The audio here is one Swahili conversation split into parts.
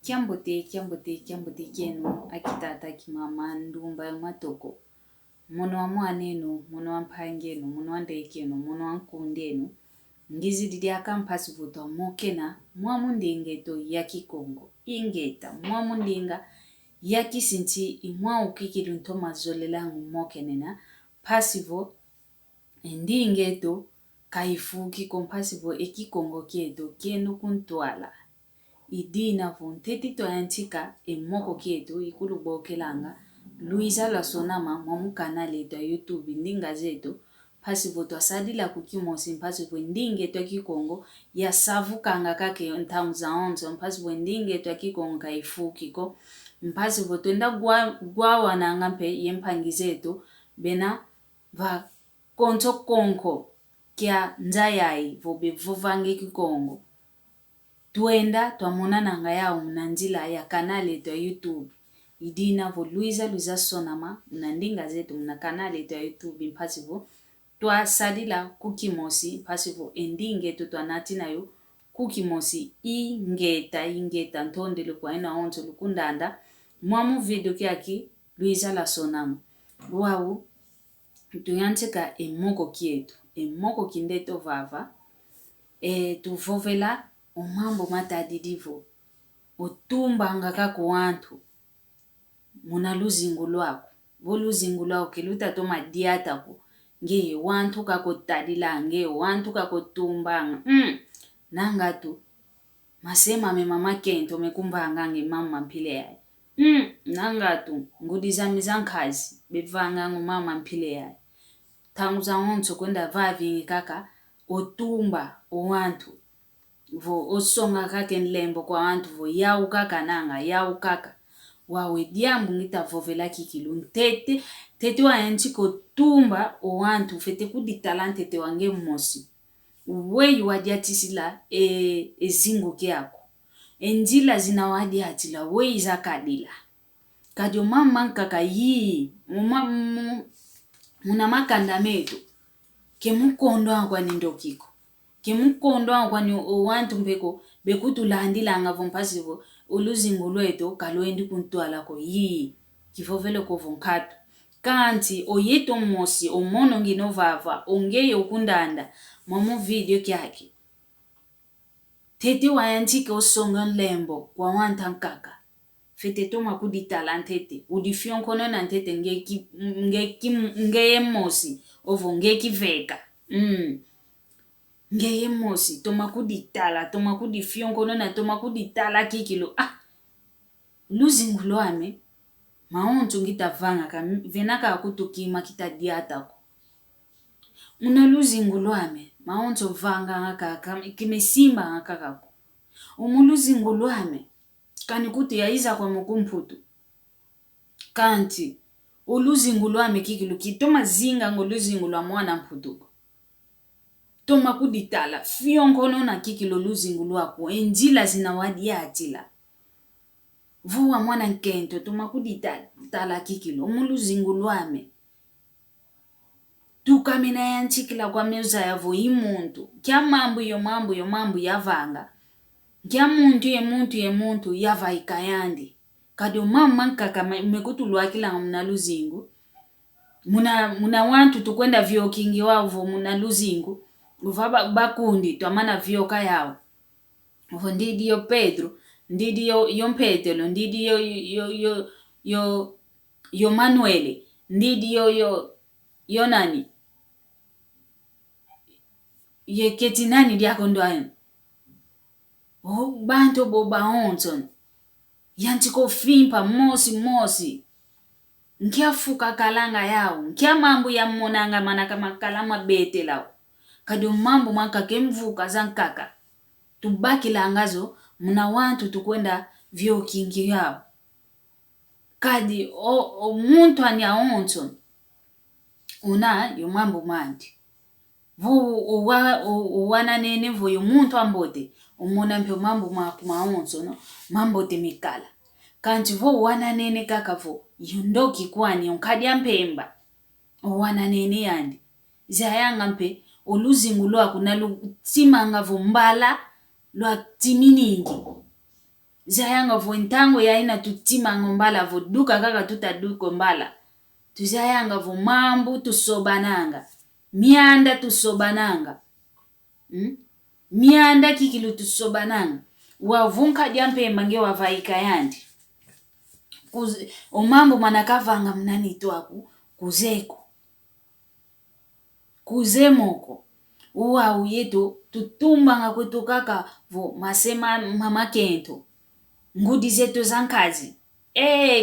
Kiambote kenu akitata kimama ndumba matoko. Mono wa mwanenu, mono wa mpangenu, mono wa ndekenu, mono wa nkundenu. Ngizi didi akampasi vuto mokena mwamundingeto ya Kikongo. Ingeta mwamundinga ya kisinti imwa ukikiru ntoma zolelangu mokenena. Pasivo ndingeto kaifuki kompasivo Kikongo kieto kienu kuntuala. Idina vonteti to antika moko kieto ikulu bokelanga. Luisa la sonama mwamu kanale to YouTube ndinga zeto. Pasivo to asadila kukimosi mpasivo ndingeto Kikongo ya savu kanga kake ntamu za onzo. Mpasivo ndingeto Kikongo kaifuki ko. Mpasivo to nda gwa wanangampe yempangizeto. Bena va konto konko kia nzayai vobe vovange Kikongo. Tuenda tuamona nanga yao mnanjila ya kanale to YouTube. Idina vo Luisa sonama mnandinga zetu mna kanale to YouTube impasivo. Tua sadila kukimosi impasivo endingeto tuanatina yu kukimosi ingeta ntondele kwa ina onto lukundanda. Mwamu video kiaki Luisa la sonama. Wawu tuyantika moko kietu. Moko kindeto vava. Tuvovela umambo matadidivo. Utumba ngaka kuantu. Muna luzingu lwako. Vo luzingu lwako kiluta toma diata ko. Nge wantu kako tadila. Nge wantu kako tumbanga. Nangatu. Masema me mama kento mekumbanga nge mama mpile yai. Nangatu. Ngudiza mizankazi. Bevanga nge mama mpile yai. Tanguza onto kwenda vavi kaka. Utumba uwantu. Vo osonga kake nlembo kwa wantu vo yau kaka nanga, yau kaka. Wawe diambu ngita vovela kikilu. Tete wa enchiko tumba o wantu fete kudi talante te wange mosi. Uwe wadiatisila zingu kiako. Njila zinawadi hatila, we izakadila. Kadio mama kaka yii, munamakanda meto. Kemukondo angwa nindokiko. Kemukondo angwa ni owantu mpeko bekutu landila anga vompasivo uluzingu lweto kalwendi kuntuala ko yii kifovele ko vonkatu. Kanti oyeto mosi omono ngino vava ongeye okundanda mwamu video kiaki. Tete wayanchike osonga nlembo kwa wantankaka. Fete toma kudi talantete. Udifion kono nantete ngeye mosi ovo ngeki veka. Ngeye mosi toma kudi tala, toma kudi fion kono na toma kudi tala kikilo. Luzingu lwame maonto ngita vanga venaka akutukima kita diata ko. Una luzingu lwame maonto vanga kaka kimesimba kaka ko. Luzingu lwame kanikuti yaiza kwa mkumputu. Kanti uluzingu lwame kikilo kitoma zinga ngoluzingu lwa mwana mputuko. Toma kuditala fionkono na kikilo luzingu lwako enjila zinawadi atila. Vuwa mwana nkento toma kuditala kikilo luzingu lwame. Tukamina yanchikila kwa meuza ya vo imuntu. Kia mambu ya vanga. Kia muntu yava ikayandi. Kadio mama kaka mekutu lwakila muna luzingu. Muna wantu tukwenda vio kingi wavo muna luzingu. Uvaba bakundi tuamana vio kayao. Uvo ndidi yo Pedro. Ndidi yo Mpetelo. Ndidi yo Manuele. Ndidi yo nani. Ye keti nani diako ndoayon. Banto boba onton. Yantiko fimpa mosi. Nkia fuka kalanga yao. Nkia mambu ya monanga manaka makalama bete lao. Kadio mambu makake mvuka zankaka. Tubaki langazo muna wantu tukwenda vio kingi yao. Kadi muntu anya onton. Una yu mambu mandi. Uwana nene vo yu muntu ambote. Umona mpio mambu maonton. Mambote mikala. Kanti vo uwana nene kaka vo. Yundoki kwani unkadi mpemba. Uwana nene yandi. Zayanga mpe. Uluzingu lwa kuna tima nga vumbala lwa timiningi. zayanga vo ntango ya ina tutimango mbala vo duka kaka tutaduko mbala. Tuzayanga vo mambu tusobananga. Mianda tusobananga. Mianda kikilu tusobananga. Wavunka jampe mange wavaika yandi. Omambo manakavanga mnani tuaku kuzeko. Kuzemoko. Uwa uyeto tutumbanga kwetu kaka vo masema mama kento. Ngudi zetu zankazi.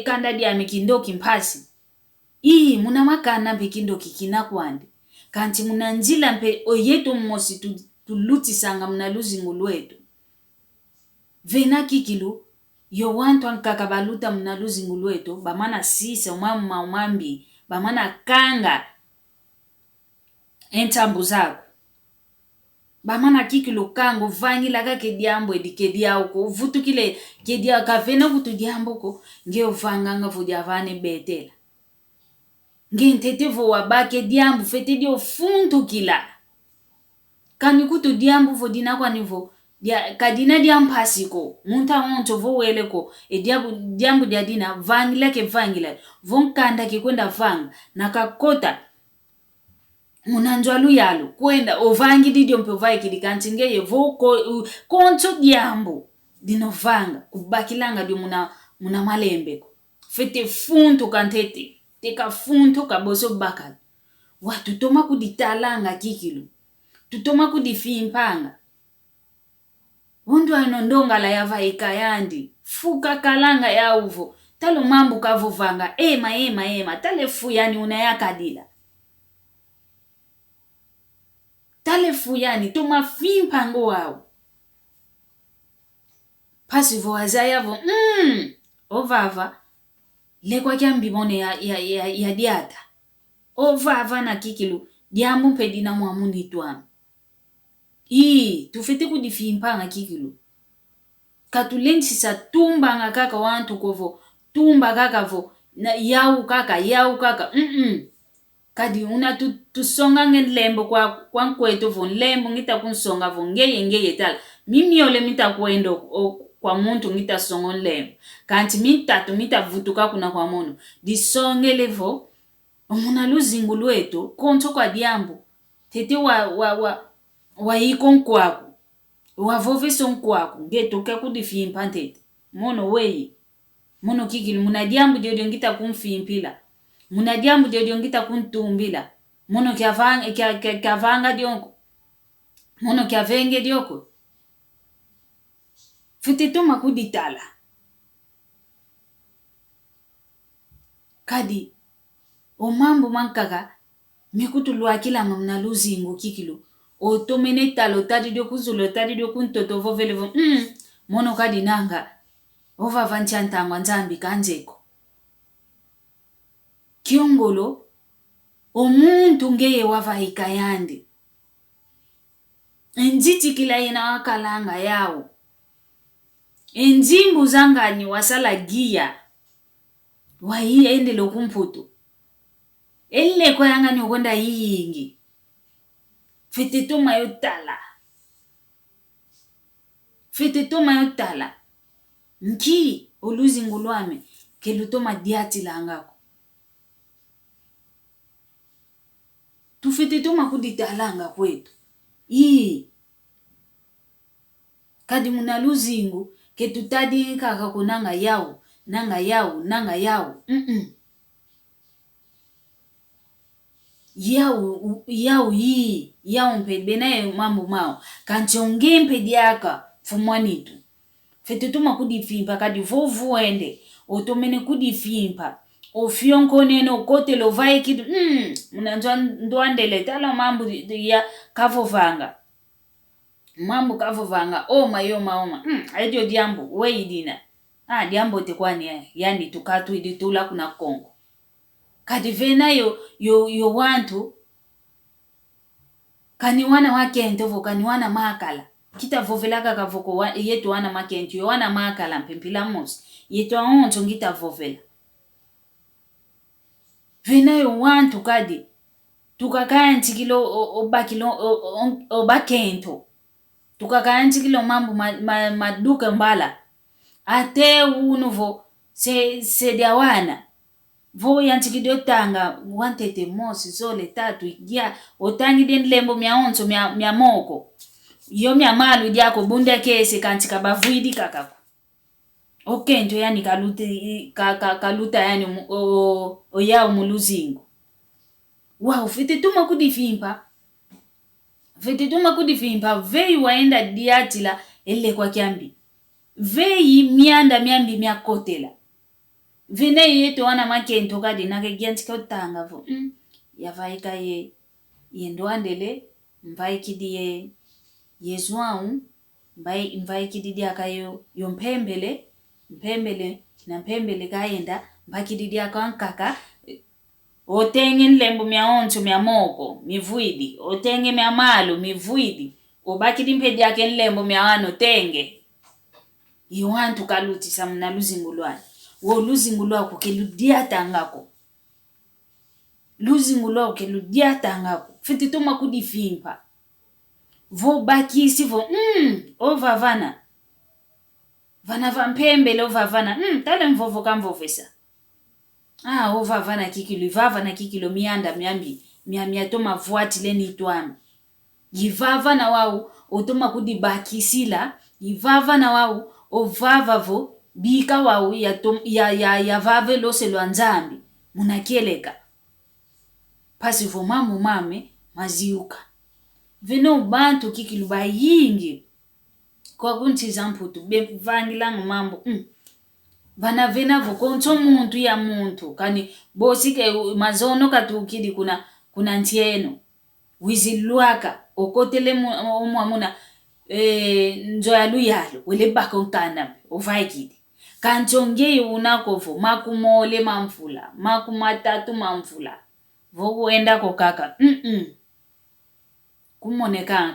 Kanda diame kindoki mpasi. Muna makana mpe kindoki kinakwandi. Kanti muna njila mpe oyeto mmosi tuluti sanga muna luzingu lwetu. Vena kikilu, yo wantu ankakabaluta muna luzingu lwetu, bamana sise umambi, bamana kanga entambu zako. Bamana kikilu kango vangila kake diambo edike uko, vutu kile kedia kavena kutu diambo ko, nge uvanganga vujavane betela. Nge ntete vo wabake diambo fete dio funtu kila. Kani kutu diambo vo dinakwa nivo, kadina diampasiko, munta onto vo weleko, diambo diadina vangila, vonkanda kikwenda vanga, nakakota, munanjwalu yalu, kwenda, ovangi didio mpevaye kidikanti ngeye, konto diambo, dino vanga, kubakilanga dio muna malembeko. Fete funtu kantete. Teka funto kaboso bakal. Tutoma kuditalanga kikilu. Tutoma kudifimpanga. Wundu anondonga la yava ikayandi. Fuka kalanga ya uvo. Talo mambu kavuvanga. Ema. Tale fuyani unayakadila. Tale fuyani. Toma fimpango wao. Pasivo wazayavo. Ovava. Lekwa kiambi mone ya diata. Ovava na kikilu. Diambu mpedina muamuni tuamu. Tufete kudifimpanga kikilu. Katulensi sa tumba nga kaka wantu kovo. Tumba kaka vo. Yau kaka. Kadi una tusonga nge lembo kwa nkweto vo. Lembo ngita kunsonga vo. Ngeye tala. Mimi ole mita kuendo kwa muntu ngita songo lembo. Kanti mita vutuka kuna kwa mono. Di songe levo. Omuna luzingu lwetu. Konto kwa diambu. Tete wa ikon kwaku. Wavove son kwaku. Geto kaku di fimpantete. Mono wei. Mono kikili. Muna diambu dio ngita kumfimpila. Muna diambu dio ngita kuntumbila. Mono kiavanga dionko. Mono kiavenge dioko. Fitetoma kuditala. Kadi. Omambo mankaka. Mekutulua kila mamna luzingu kikilu. Otomene talo tadi dio kuzulo tadi dio kuntoto vovelevo. Mono kadi nanga. Ova vanchantangwa nzambi kanjeko. Kiongolo. Omuntu ngeye wava hikayandi. Njiti kila ina wakalanga yao. Njimbu zangani wasala gia. Wahii ende lokumputu. Ele kwa yangani ukonda hiingi. Fetetoma yotala. Nki oluzi nguluame. Kelutoma diati langako. Tufetetoma kuditalanga kwetu. Kadi muna luzingu. Ketutadi kaka kunanga yao. Nanga yao. Yao mpede nae mambo mao. Kanchonge mpede yaka fumwanitu. Fetetuma kudifimpa kadi vovu ende. Otomene kudifimpa. Ofionko neno kote lovae kidu. Mnanduandele tala mambo ya kavovanga. Mambo kavovanga. Oma. Adio diambo. Wei dina. Diambo te kwani yani tukatu iditula kuna Kongo. Kadi vena yo wantu. Kaniwana wakentovo, kaniwana makala. Kita vovelaka kavoko yetu wana makenti, yo wana makala mpempila mosi. Yetu aonto ngita vovela. Vena yo wantu kadi. Tukakaya ntikilo obakento. Tukakaya ntikilo mambu maduka mbala. ate unu vo se diawana vo yantikidio tanga wantete mosi zole tatu igia otangi den lembo mia onso mia moko yo mia malu diako bunde kese kantika bavuidi kakako okento yani kaluta yani o ya muluzingo wow fitituma kudifimpa vei waenda diatila ele kwa kiambi vei mianda miambi miakotela vine yeto wana makento kadi nakegiantika otanga vo yavaika ye yendoandele mbai kidie yezuau mbai kididi akayo yompembele mpembele kaenda mbakididi akankaka otenge nlembo mia onso mia moko mivuidi otenge mia malu mivuidi obakidi mpedi yake nlembo mia wano tenge iwantu kaluti samna luzingulwane wo luzingulwako keludiatangako fitituma kudifimpa vo bakisi vo ovavana vana vampembele ovavana tale mvovo kamvovesa ovavana kikilo mianda miambi miatoma vuati leni twami yivavana wau otoma kudibakisila yivavana wau ovava vo bika wau ya vave lose lwanzambi munakieleka pasi vo mamu mame maziuka vino bantu kikiluba yingi kwa kunti zamputu bevangilangu mambo vana vena vo konto muntu ya muntu kani bosike mazono katukidi kuna ntieno wiziluaka okotele omwamuna nzoya luyalo wele bako nkana ovaikidi kanchonge unakovo makumole mamfula makumatatu mamfula vo wenda ko kaka kumoneka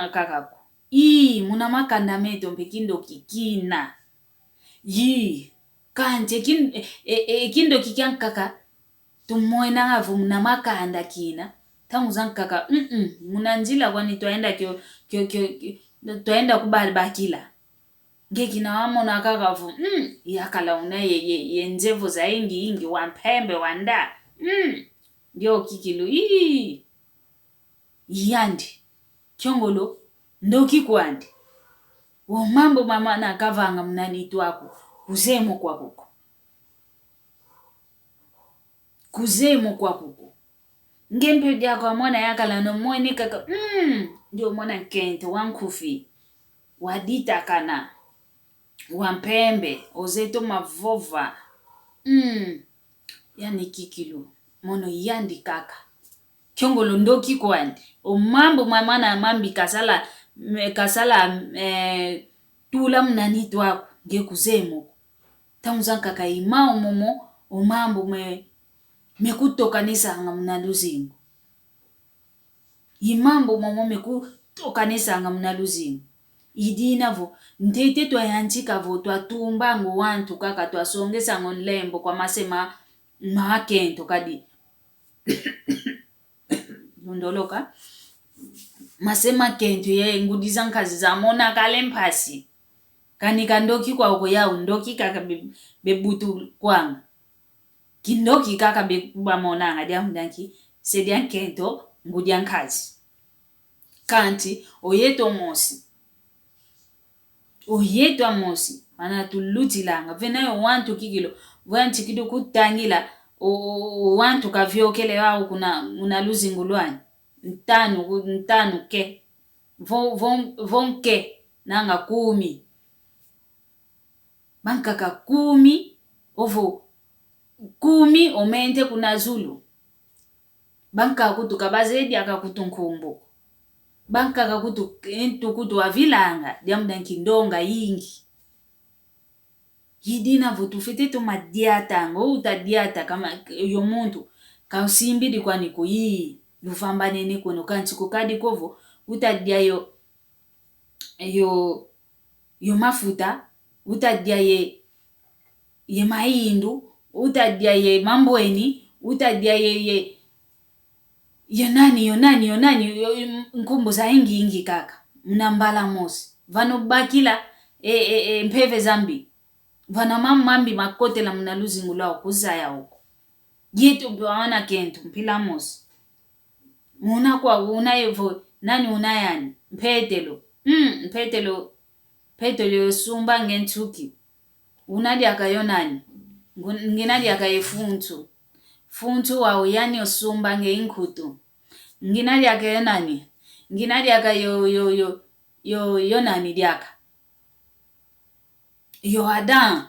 kakako muna makandamento mpekindo kikina kanje kindo kikankaka tumoena avu muna makanda kina tangu kaka muna njila kwani twaenda kubalibakila ngekina wamona kakavu yakala unaye yenzevu za ingi wampembe wanda ndio kikilu yandi chongolo ndoki kwandi wo mambo mama na kavanga mnanitu wako kuzemo kwa kuko ngempe dyako mwana yakala no mweni kaka ndio mwana kento wankufi wadita kana wampembe ozeto mavova yani kikilu mono yandi kaka chongolo ndoki kwandi o mambo mama na mambi kasala tula mnanitu wako ngekuzemo tamuzanka kaimao momo o mambo mekutokanisa hanga mnaluzingo imambo momo mekutokanisa hanga mnaluzingo idina vo ntete twayanchika vo twatumba ngo wantu kaka twasongesa ngo nlembo kwa masema makento kadi ndoloka masema kento ye ngudiza nkazi za mona kale mpasi kanika ndoki kwa uko yao ndoki kaka bebutu kwanga kindoki kaka beba mona ngadia mdanki sedia kento ngudia nkazi kanti oyeto mosi mana tulutilanga venayo wantu kikilo wanti kido kutangila wantu kavyokele wao kuna luzingulwani ntanu ke vonke nanga 10 bankaka 10 ovo 10 omente kuna zulu banka kutuka bazedi akakutunkumbo banka kakutu entu kutu avilanga diamdanki ndonga yingi yidina votu fete madiata ngo utadiata kama yo muntu kausimbidi kwani kuyi lufambane ne kono kanchi kukadi kovo utadia yo mafuta utadia ye maindu utadia ye mambweni utadia ye nani nkumbo za ingi kaka mnambala mosi vano bakila mpeve zambi vana mamambi makote la mna luzingulao kuzaya huko gitu bwana kentu mpilamos una evo nani unayani mpetelo mpetelo sumba ngentuki unadi akayonani nginadi akayefuntu funtu wao yani osumba ngeinkutu nginadi akayonani nginadi akayo nani diaka yo adan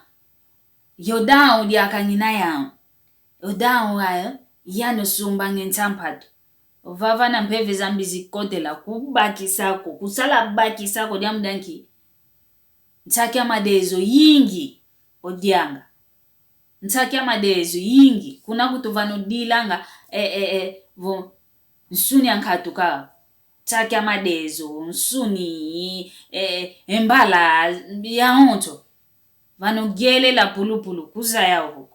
yo down diaka nginaya odan wayo yani osumba ngentampatu vava na mpeve zambi zikotela kubaki sako kusala baki sako diamdanki ntaki amadezo yingi odianga ntaki amadezo yingi kuna kutuvano dilanga vo nsuni ankatuka ntaki amadezo nsuni embala ya honto vano gele la pulupulu kuza yao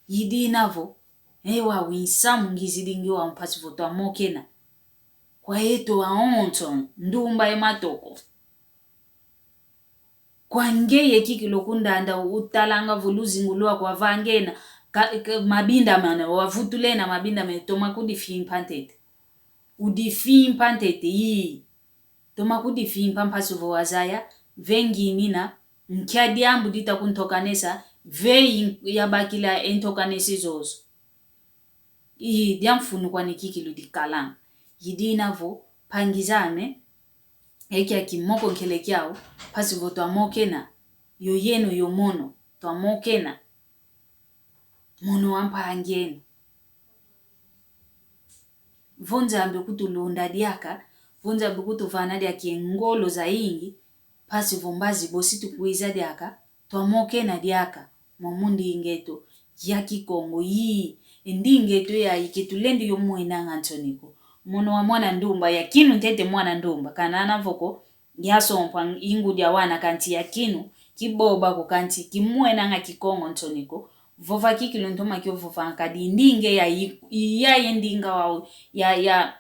yidi navo ewa winsamu ngizidingi wa mpasi voto amokena kwa eto wa honto ndumba ematoko kwa ngeye kikilokunda anda utalanga voluzingulua kwa vangena mabinda mana wavutulena mabinda me toma kudi fimpantete udi fimpantete yi toma kudi fimpampasu vo wazaya vengi nina nkiadi ambu dita kuntokanesa vei yabakila entokanesi zozo diamfunu kwa nikikilu dikalan yidina vo pangizame eki akimoko nkele kyao pasi vo tuamokena yo yeno yo mono tuamokena mono wampa angenu vonza ambe kutulunda diaka vonza ambe kutuvana diaki ngolo za ingi pasi vombazi bositu kuiza diaka tuamokena diaka mamundi ingeto yaki Kongo yi ndi ingeto ya ikitulendi yo mwena ngantoniko mono wa mwana ndumba yakinu ntete mwana ndumba kanana voko yasompa ingu dia wana kanti yakinu kiboba ko kanti kimwena nga kikongo ntoniko vova kikilu ntoma kyo vova kadi ndinge ya yendinga wao ya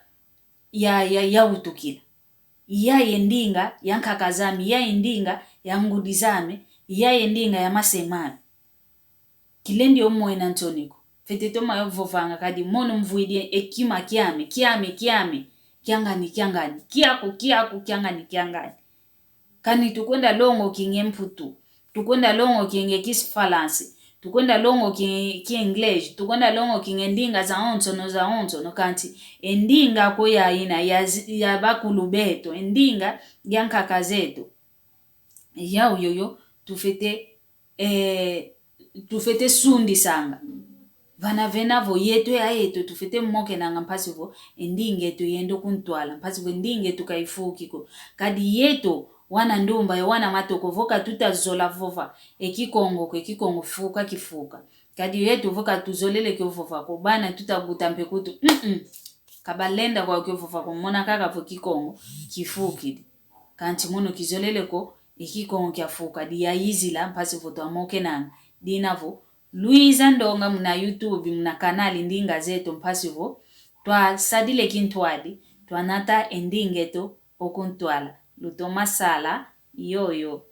utukila ya yendinga yankakazami ya yendinga yangudizame ya yendinga ya masemani kilendi omwena ntoniko fete toma yo vova kadi mono mvuidie ekima kiame kiangani kiako kiangani kani tukwenda longo kingemputu tukwenda longo kinge kisfalansi tukwenda longo ki English tukwenda longo kingendinga za onto no kanti endinga ko ya ina ya bakulubeto endinga yankaka zetu yao yoyo tufete sundi sanga vana venavo yetu tufete mmoke nanga mpasi vo endinge tu yendo kuntwala mpasi vo endinge tukaifukiko kadi yetu wana ndumba ya wana matoko voka tutazola vova ekikongo fuka kifuka kadi yetu voka tuzolele kivova kubana tutaguta mpekutu kabalenda kwa kivova kumona kaka vo kikongo kifuki kanti mono kizolele ko ekikongo kyafuka dia yizila mpasi vo tuamoke nanga dinavo Luiza Ndonga muna YouTube muna kanali ndinga zetu mpasivo twa sadile kintwadi twa nata endingeto okuntwala lutoma sala yoyo